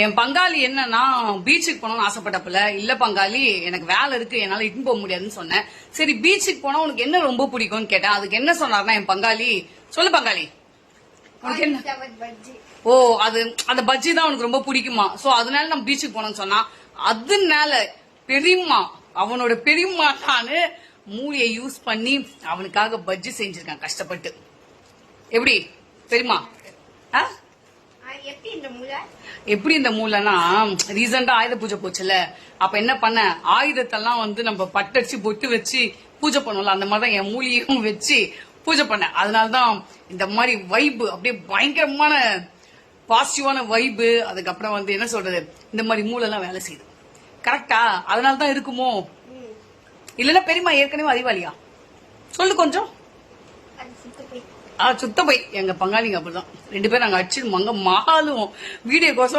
என் பங்காளி என்னன்னா பீச்சுக்கு போனோம்னு ஆசைப்பட்டப்பல இல்ல பங்காளி எனக்கு வேலை இருக்கு என்னால இட்டுன்னு போக முடியாதுன்னு சொன்னேன். சரி பீச்சுக்கு போனா உனக்கு என்ன ரொம்ப பிடிக்கும்னு கேட்டேன். அதுக்கு என்ன சொன்னார்னா என் பங்காளி, சொல்லு பங்காளி உனக்கு என்ன, ஓ அது அந்த பஜ்ஜி தான் உனக்கு ரொம்ப பிடிக்குமா, சோ அதனால நம்ம பீச்சுக்கு போனோம்னு சொன்னா. அதனால பெரியம்மா, அவனோட பெரியம்மா நானு மூளையை யூஸ் பண்ணி அவனுக்காக பஜ்ஜி செஞ்சிருக்கேன் கஷ்டப்பட்டு. எப்படி பெரியம்மா? எப்படி இந்த மூளைனா, ரீசெண்டா ஆயுத பூஜை போச்சுல, அப்ப என்ன பண்ண, ஆயுதத்தெல்லாம் வந்து நம்ம பட்டடிச்சு பொட்டு வச்சு பூஜை பண்ணுவோம்ல, அந்த மாதிரிதான் என் மூலியும் வச்சு பூஜை பண்ண. அதனாலதான் இந்த மாதிரி வைப்பு அப்படியே பயங்கரமான பாசிட்டிவான வைப்பு. அதுக்கப்புறம் வந்து என்ன சொல்றது, இந்த மாதிரி மூளை எல்லாம் வேலை செய்யுது. கரெக்டா? அதனாலதான் இருக்குமோ? இல்லன்னா பெரியம்மா ஏற்கனவே அறிவாளியா? சொல்லு கொஞ்சம். சுத்த போய் எங்க பங்காளிங்க அப்படிதான் 2 பேரும் நாங்க அடிச்சு மங்க மகாலும் வீடியோ கோசம்